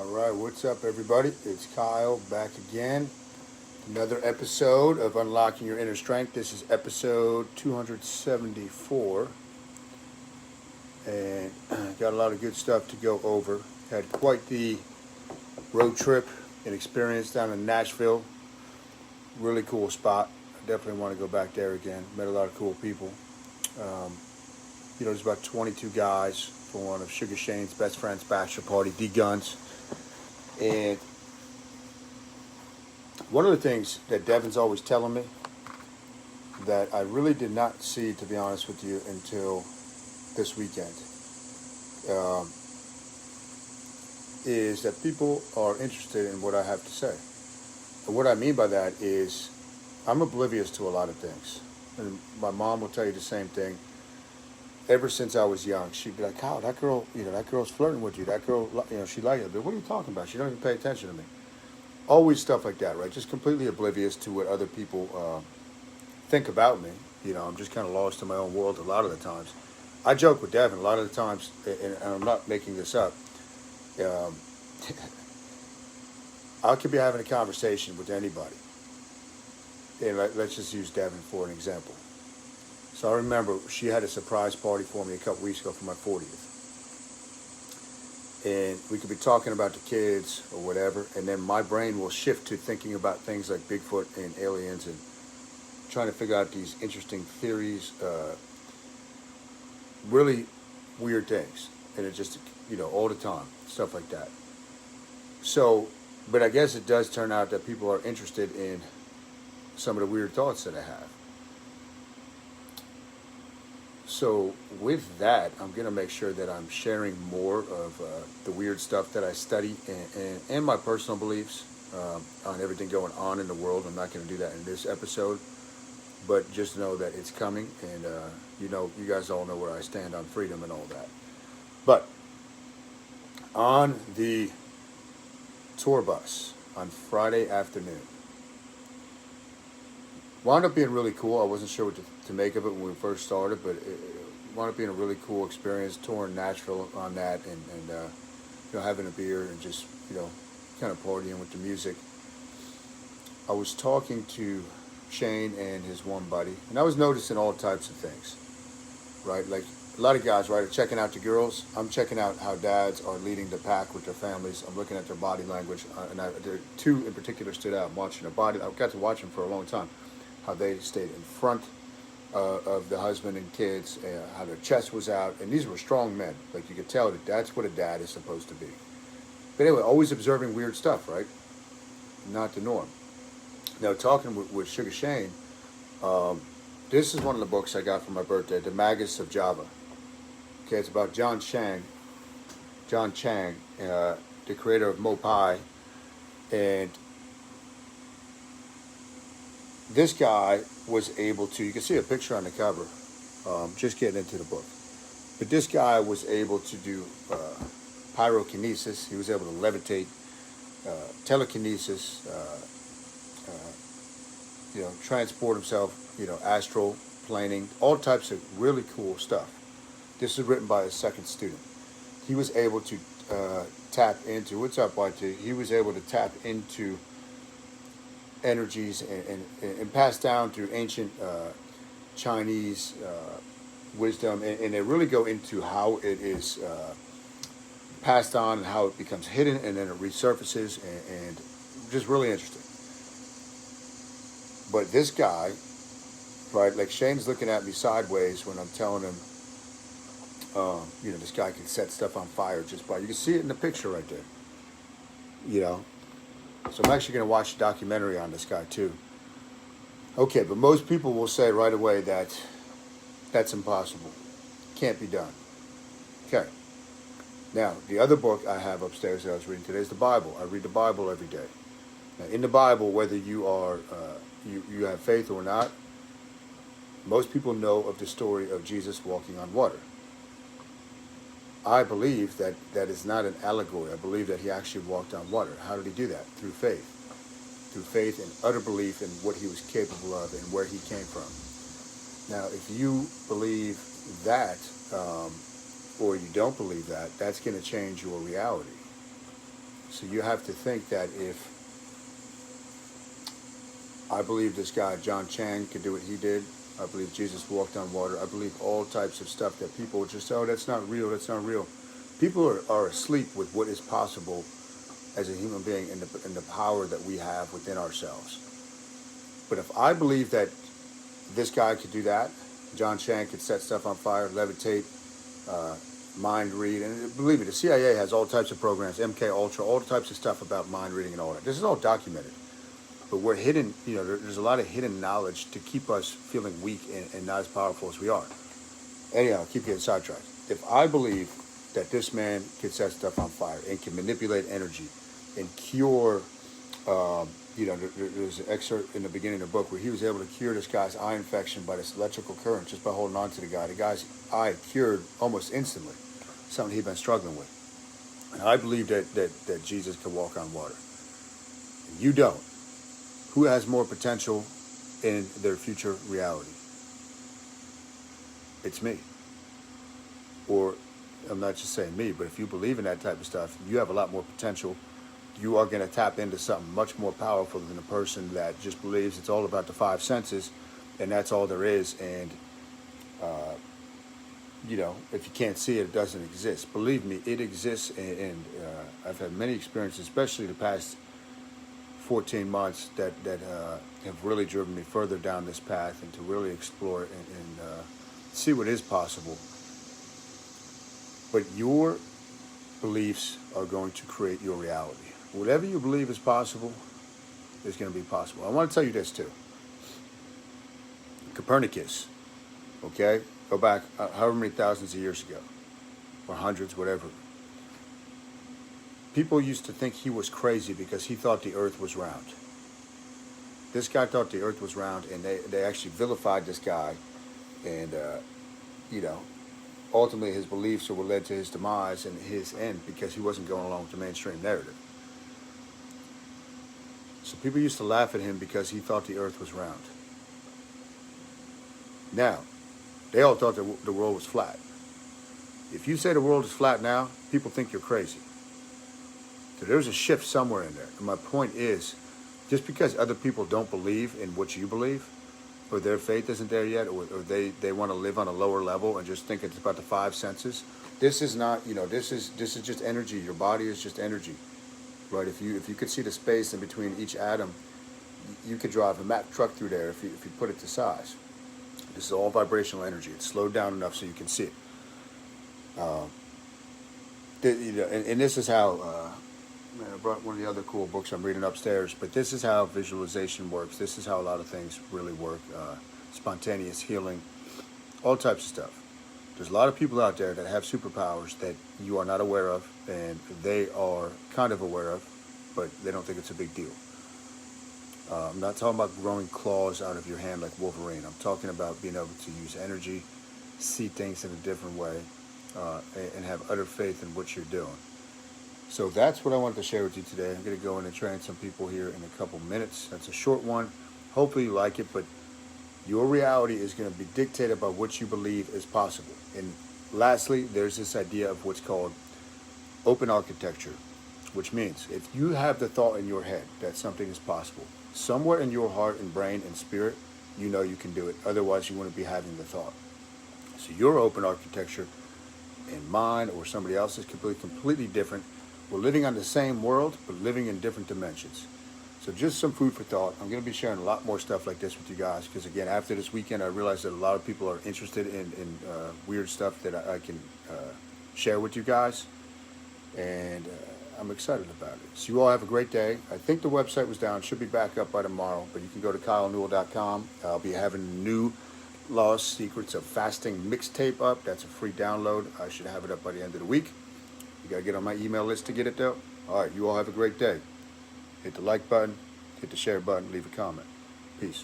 Alright, what's up everybody? It's Kyle back again. Another episode of Unlocking Your Inner Strength. This is episode 274. And got a lot of good stuff to go over. Had quite the road trip and experience down in Nashville. Really cool spot. I definitely want to go back there again. Met a lot of cool people. There's about 22 guys for one of Sugar Shane's best friend's bachelor party, D-Guns. And one of the things that Devin's always telling me that I really did not see, to be honest with you, until this weekend, is that people are interested in what I have to say. And what I mean by that is I'm oblivious to a lot of things. And my mom will tell you the same thing. Ever since I was young, she'd be like, "Kyle, that girl, that girl's flirting with you. That girl, she likes you." But what are you talking about? She don't even pay attention to me. Always stuff like that, right? Just completely oblivious to what other people think about me. I'm just kind of lost in my own world a lot of the times. I joke with Devin a lot of the times, and I'm not making this up. I could be having a conversation with anybody. And let's just use Devin for an example. So I remember she had a surprise party for me a couple weeks ago for my 40th. And we could be talking about the kids or whatever, and then my brain will shift to thinking about things like Bigfoot and aliens and trying to figure out these interesting theories, really weird things. And it just, all the time, stuff like that. So, but I guess it does turn out that people are interested in some of the weird thoughts that I have. So with that, I'm going to make sure that I'm sharing more of the weird stuff that I study and my personal beliefs on everything going on in the world. I'm not going to do that in this episode, but just know that it's coming, and you guys all know where I stand on freedom and all that. But on the tour bus on Friday afternoon, wound up being really cool. I wasn't sure what to make of it when we first started, but it wound up being a really cool experience, touring Nashville on that, and having a beer and just, kind of partying with the music. I was talking to Shane and his one buddy, and I was noticing all types of things, right? Like a lot of guys, right, are checking out the girls. I'm checking out how dads are leading the pack with their families. I'm looking at their body language, and there two in particular stood out. I'm watching their body. I've got to watch them for a long time. How they stayed in front of the husband and kids, how their chest was out. And these were strong men. Like, you could tell that that's what a dad is supposed to be. But anyway, always observing weird stuff, right? Not the norm. Now, talking with Sugar Shane, this is one of the books I got for my birthday, The Magus of Java. Okay, it's about John Chang, the creator of Mopai. And this guy was able to, you can see a picture on the cover, just getting into the book. But this guy was able to do pyrokinesis. He was able to levitate, telekinesis, transport himself, astral planing, all types of really cool stuff. This is written by a second student. He was able to tap into, what's up, YT? He was able to tap into energies and passed down through ancient Chinese wisdom, and they really go into how it is passed on and how it becomes hidden and then it resurfaces, and just really interesting. But this guy, right, like Shane's looking at me sideways when I'm telling him, this guy can set stuff on fire just by, you can see it in the picture right there, So I'm actually going to watch a documentary on this guy too. Okay, but most people will say right away that that's impossible. Can't be done. Okay. Now, the other book I have upstairs that I was reading today is the Bible. I read the Bible every day. Now, in the Bible, whether you are you have faith or not, most people know of the story of Jesus walking on water. I believe that is not an allegory. I believe that he actually walked on water. How did he do that? Through faith. Through faith and utter belief in what he was capable of and where he came from. Now, if you believe that, or you don't believe that, that's going to change your reality. So you have to think that if I believe this guy, Chang, could do what he did. I believe Jesus walked on water. I believe all types of stuff that people just say, oh, that's not real, that's not real. People are asleep with what is possible as a human being and the power that we have within ourselves. But if I believe that this guy could do that, Chang could set stuff on fire, levitate, mind read, and believe me, the CIA has all types of programs, MK Ultra, all types of stuff about mind reading and all that. This is all documented. But we're hidden, there's a lot of hidden knowledge to keep us feeling weak and not as powerful as we are. Anyhow, keep getting sidetracked. If I believe that this man can set stuff on fire and can manipulate energy and cure, there's an excerpt in the beginning of the book where he was able to cure this guy's eye infection by this electrical current just by holding on to the guy. The guy's eye cured almost instantly, something he'd been struggling with. And I believe that Jesus can walk on water. And you don't. Who has more potential in their future reality? It's me. Or, I'm not just saying me, but if you believe in that type of stuff, you have a lot more potential. You are going to tap into something much more powerful than a person that just believes it's all about the five senses and that's all there is. And, if you can't see it, it doesn't exist. Believe me, it exists. And I've had many experiences, especially the past 14 months that have really driven me further down this path and to really explore it and see what is possible. But your beliefs are going to create your reality. Whatever you believe is possible is going to be possible. I want to tell you this too. Copernicus, okay? Go back however many thousands of years ago, or hundreds, whatever. People used to think he was crazy because he thought the earth was round. This guy thought the earth was round, and they actually vilified this guy. And, ultimately his beliefs were led to his demise and his end because he wasn't going along with the mainstream narrative. So people used to laugh at him because he thought the earth was round. Now, they all thought the world was flat. If you say the world is flat now, people think you're crazy. So there's a shift somewhere in there. And my point is, just because other people don't believe in what you believe, or their faith isn't there yet, or they want to live on a lower level and just think it's about the five senses, this is not, this is just energy. Your body is just energy, right? If you could see the space in between each atom, you could drive a Mack truck through there if you put it to size. This is all vibrational energy. It's slowed down enough so you can see it. And this is how. I brought one of the other cool books I'm reading upstairs, but this is how visualization works. This is how a lot of things really work. Spontaneous healing, all types of stuff. There's a lot of people out there that have superpowers that you are not aware of, and they are kind of aware of, but they don't think it's a big deal. I'm not talking about growing claws out of your hand like Wolverine. I'm talking about being able to use energy, see things in a different way, and have utter faith in what you're doing. So that's what I wanted to share with you today. I'm going to go in and train some people here in a couple minutes. That's a short one. Hopefully you like it, but your reality is going to be dictated by what you believe is possible. And lastly, there's this idea of what's called open architecture, which means if you have the thought in your head that something is possible, somewhere in your heart and brain and spirit, you know you can do it. Otherwise, you wouldn't be having the thought. So your open architecture and mine or somebody else's completely different. We're living on the same world, but living in different dimensions. So just some food for thought. I'm going to be sharing a lot more stuff like this with you guys because, again, after this weekend, I realized that a lot of people are interested in weird stuff that I can share with you guys. And I'm excited about it. So you all have a great day. I think the website was down. Should be back up by tomorrow, but you can go to kylenewell.com. I'll be having a new Lost Secrets of Fasting mixtape up. That's a free download. I should have it up by the end of the week. You got to get on my email list to get it, though. All right, you all have a great day. Hit the like button, hit the share button, leave a comment. Peace.